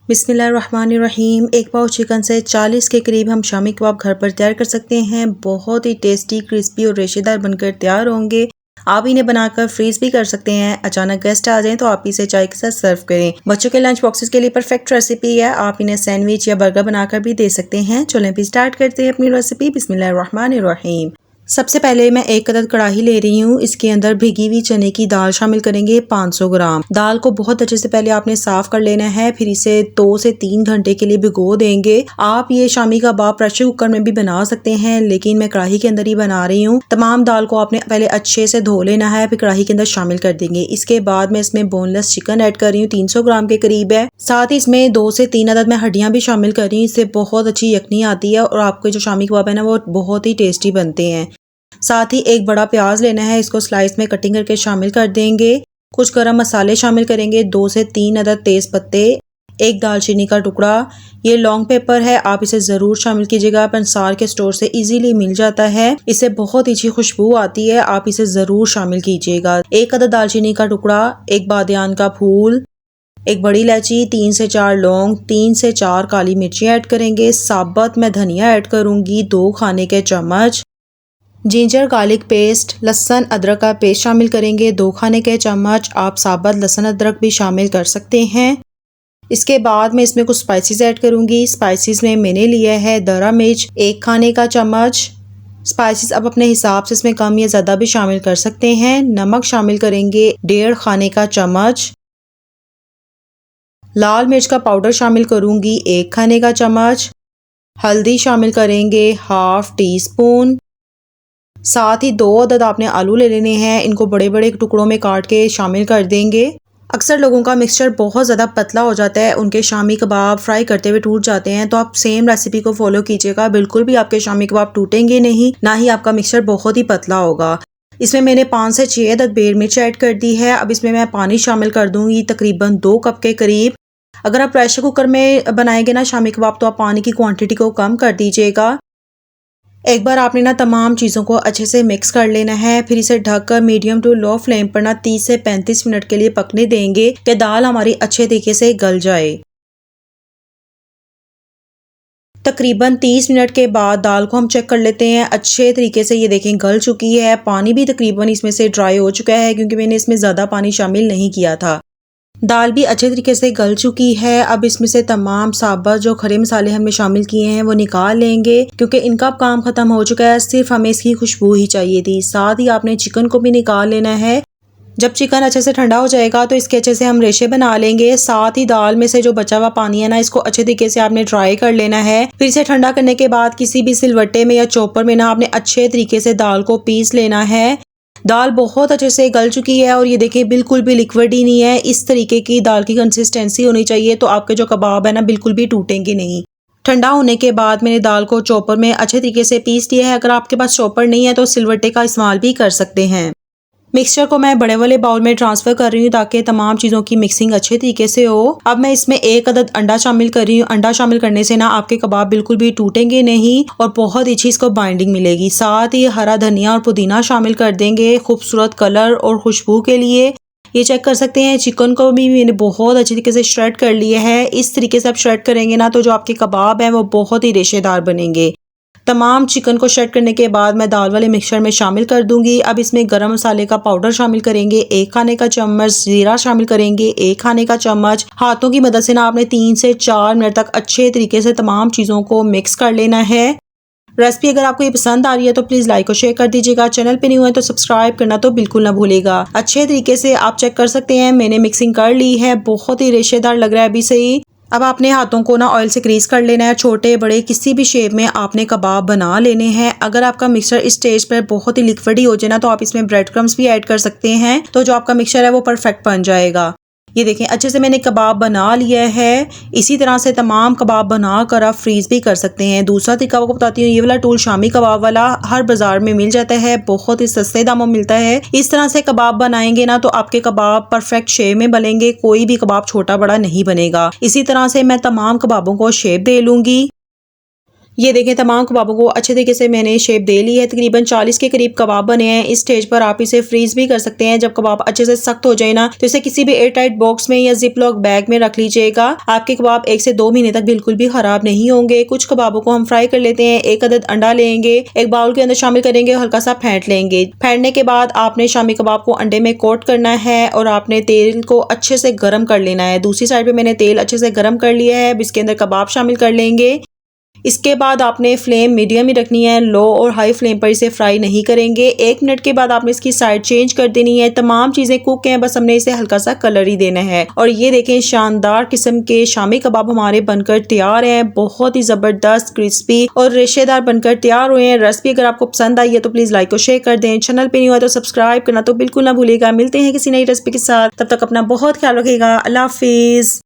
बिस्मिल्लाहिर्रहमानिर्रहीम। एक पाव चिकन से 40 के करीब हम शामी कबाब घर पर तैयार कर सकते हैं। बहुत ही टेस्टी, क्रिस्पी और रेशेदार बनकर तैयार होंगे। आप इन्हें बनाकर फ्रीज भी कर सकते हैं। अचानक गेस्ट आ जाएं तो आप इसे चाय के साथ सर्व करें। बच्चों के लंच बॉक्सेस के लिए परफेक्ट रेसिपी है। आप इन्हें सैंडविच या बर्गर बनाकर भी दे सकते हैं। चलें भी स्टार्ट करते हैं अपनी रेसिपी। बिस्मिल्लाहिर्रहमानिर्रहीम। सबसे पहले मैं एक अदद कढ़ाई ले रही हूँ। इसके अंदर भिगी हुई चने की दाल शामिल करेंगे 500 ग्राम। दाल को बहुत अच्छे से पहले आपने साफ कर लेना है, फिर इसे 2 से 3 घंटे के लिए भिगो देंगे। आप ये शामी कबाब प्रेशर कुकर में भी बना सकते हैं, लेकिन मैं कढ़ाई के अंदर ही बना रही हूँ। तमाम दाल को आपने पहले अच्छे से धो लेना है, फिर कढ़ाई के अंदर शामिल कर देंगे। इसके बाद मैं इसमें बोनलेस चिकन ऐड कर रही हूँ, 300 ग्राम के करीब है। साथ ही इसमें 2 से 3 अदद मैं हड्डियां भी शामिल कर रही हूँ। इससे बहुत अच्छी यखनी आती है और आपके जो शामी कबाब है ना वो बहुत ही टेस्टी बनते हैं। साथ ही एक बड़ा प्याज लेना है, इसको स्लाइस में कटिंग करके शामिल कर देंगे। कुछ गरम मसाले शामिल करेंगे, 2 से 3 अदद तेज पत्ते, एक दालचीनी का टुकड़ा। ये लॉन्ग पेपर है, आप इसे ज़रूर शामिल कीजिएगा। पंसार के स्टोर से इजीली मिल जाता है। इससे बहुत अच्छी खुशबू आती है, आप इसे ज़रूर शामिल कीजिएगा। एक अदद दालचीनी का टुकड़ा, एक बादियान का फूल, एक बड़ी इलायची, 3 से 4 लौंग, 3 से 4 काली मिर्ची ऐड करेंगे। साबुत मैं धनिया ऐड करूँगी 2 खाने के चम्मच। जिंजर गार्लिक पेस्ट, लहसुन अदरक का पेस्ट शामिल करेंगे 2 खाने के चम्मच। आप साबुत लहसुन अदरक भी शामिल कर सकते हैं। इसके बाद मैं इसमें कुछ स्पाइसेस ऐड करूंगी। स्पाइसेस में मैंने लिया है दरा मिर्च 1 खाने का चम्मच। स्पाइसेस अब अपने हिसाब से इसमें कम या ज़्यादा भी शामिल कर सकते हैं। नमक शामिल करेंगे 1.5 खाने का चम्मच। लाल मिर्च का पाउडर शामिल करूंगी 1 खाने का चम्मच। हल्दी शामिल करेंगे 1/2 टीस्पून। साथ ही 2 अदद आपने आलू ले लेने हैं, इनको बड़े बड़े टुकड़ों में काट के शामिल कर देंगे। अक्सर लोगों का मिक्सचर बहुत ज़्यादा पतला हो जाता है, उनके शामी कबाब फ्राई करते हुए टूट जाते हैं। तो आप सेम रेसिपी को फॉलो कीजिएगा, बिल्कुल भी आपके शामी कबाब टूटेंगे नहीं, ना ही आपका मिक्सचर बहुत ही पतला होगा। इसमें मैंने 5 से 6 अदद बेर मिर्च ऐड कर दी है। अब इसमें मैं पानी शामिल कर दूंगी तकरीबन 2 कप के करीब। अगर आप प्रेशर कुकर में बनाएंगे ना शामी कबाब तो आप पानी की क्वांटिटी को कम कर दीजिएगा। एक बार आपने ना तमाम चीज़ों को अच्छे से मिक्स कर लेना है, फिर इसे ढककर मीडियम टू लो फ्लेम पर ना 30 से 35 मिनट के लिए पकने देंगे कि दाल हमारी अच्छे तरीके से गल जाए। तकरीबन 30 मिनट के बाद दाल को हम चेक कर लेते हैं। अच्छे तरीके से ये देखें गल चुकी है। पानी भी तकरीबन इसमें से ड्राई हो चुका है, क्योंकि मैंने इसमें ज़्यादा पानी शामिल नहीं किया था। दाल भी अच्छे तरीके से गल चुकी है। अब इसमें से तमाम साबुत जो खड़े मसाले हमने शामिल किए हैं वो निकाल लेंगे, क्योंकि इनका अब काम खत्म हो चुका है। सिर्फ हमें इसकी खुशबू ही चाहिए थी। साथ ही आपने चिकन को भी निकाल लेना है। जब चिकन अच्छे से ठंडा हो जाएगा तो इसके अच्छे से हम रेशे बना लेंगे। साथ ही दाल में से जो बचा हुआ पानी है ना, इसको अच्छे तरीके से आपने ड्राई कर लेना है। फिर इसे ठंडा करने के बाद किसी भी सिलवट्टे में या चॉपर में ना आपने अच्छे तरीके से दाल को पीस लेना है। दाल बहुत अच्छे से गल चुकी है और ये देखिए बिल्कुल भी लिक्विड ही नहीं है। इस तरीके की दाल की कंसिस्टेंसी होनी चाहिए, तो आपके जो कबाब है ना बिल्कुल भी टूटेंगे नहीं। ठंडा होने के बाद मैंने दाल को चॉपर में अच्छे तरीके से पीस लिया है। अगर आपके पास चॉपर नहीं है तो सिलवट्टे का इस्तेमाल भी कर सकते हैं। मिक्सचर को मैं बड़े वाले बाउल में ट्रांसफ़र कर रही हूँ ताकि तमाम चीज़ों की मिक्सिंग अच्छे तरीके से हो। अब मैं इसमें 1 अदद अंडा शामिल कर रही हूँ। अंडा शामिल करने से ना आपके कबाब बिल्कुल भी टूटेंगे नहीं और बहुत अच्छी इसको बाइंडिंग मिलेगी। साथ ही हरा धनिया और पुदीना शामिल कर देंगे खूबसूरत कलर और खुशबू के लिए। ये चेक कर सकते हैं चिकन को भी मैंने बहुत अच्छी तरीके से श्रेड कर लिया है। इस तरीके से आप श्रेड करेंगे ना तो जो आपके कबाब हैं वो बहुत ही रेशेदार बनेंगे। तमाम चिकन को श्रेड करने के बाद मैं दाल वाले मिक्सचर में शामिल कर दूंगी। अब इसमें गरम मसाले का पाउडर शामिल करेंगे 1 खाने का चम्मच, जीरा शामिल करेंगे 1 खाने का चम्मच। हाथों की मदद से ना आपने 3 से 4 मिनट तक अच्छे तरीके से तमाम चीज़ों को मिक्स कर लेना है। रेसिपी अगर आपको ये पसंद आ रही है तो प्लीज़ लाइक और शेयर कर दीजिएगा। चैनल पे नहीं हुए तो सब्सक्राइब करना तो बिल्कुल ना भूलेगा। अच्छे तरीके से आप चेक कर सकते हैं मैंने मिक्सिंग कर ली है। बहुत ही रेशेदार लग रहा है अभी से ही। अब आपने हाथों को ना ऑयल से ग्रीस कर लेना है। छोटे बड़े किसी भी शेप में आपने कबाब बना लेने हैं। अगर आपका मिक्सचर इस स्टेज पर बहुत ही लिक्विड ही हो जाए ना तो आप इसमें ब्रेड क्रम्स भी ऐड कर सकते हैं, तो जो आपका मिक्सचर है वो परफेक्ट बन जाएगा। ये देखें अच्छे से मैंने कबाब बना लिया है। इसी तरह से तमाम कबाब बना कर आप फ्रीज भी कर सकते हैं। दूसरा तरीका आपको बताती हूँ। ये वाला टूल शामी कबाब वाला हर बाजार में मिल जाता है, बहुत ही सस्ते दामों में मिलता है। इस तरह से कबाब बनाएंगे ना तो आपके कबाब परफेक्ट शेप में बनेंगे, कोई भी कबाब छोटा बड़ा नहीं बनेगा। इसी तरह से मैं तमाम कबाबों को शेप दे लूंगी। ये देखें तमाम कबाबों को अच्छे तरीके से मैंने शेप दे ली है। तकरीबन 40 के करीब कबाब बने हैं। इस स्टेज पर आप इसे फ्रीज भी कर सकते हैं। जब कबाब अच्छे से सख्त हो जाए ना तो इसे किसी भी एयर टाइट बॉक्स में या जिप लॉक बैग में रख लीजिएगा। आपके कबाब 1 से 2 महीने तक बिल्कुल भी खराब नहीं होंगे। कुछ कबाबों को हम फ्राई कर लेते हैं। 1 अदद अंडा लेंगे, एक बाउल के अंदर शामिल करेंगे, हल्का सा फेंट लेंगे। फेंटने के बाद आपने शामी कबाब को अंडे में कोट करना है और आपने तेल को अच्छे से गर्म कर लेना है। दूसरी साइड पे मैंने तेल अच्छे से गर्म कर लिया है। अब इसके अंदर कबाब शामिल कर लेंगे। इसके बाद आपने फ्लेम मीडियम ही रखनी है, लो और हाई फ्लेम पर इसे फ्राई नहीं करेंगे। 1 मिनट के बाद आपने इसकी साइड चेंज कर देनी है। तमाम चीज़ें कुक हैं, बस हमने इसे हल्का सा कलर ही देना है। और ये देखें शानदार किस्म के शामी कबाब हमारे बनकर तैयार हैं। बहुत ही ज़बरदस्त क्रिस्पी और रेशेदार बनकर तैयार हुए हैं। रेसिपी अगर आपको पसंद आई है तो प्लीज़ लाइक और शेयर कर दें। चैनल पे नहीं हुआ तो सब्सक्राइब करना तो बिल्कुल ना भूलिएगा। मिलते हैं किसी नई रेसिपी के साथ, तब तक अपना बहुत ख्याल रखिएगा। अल्लाह हाफिज़।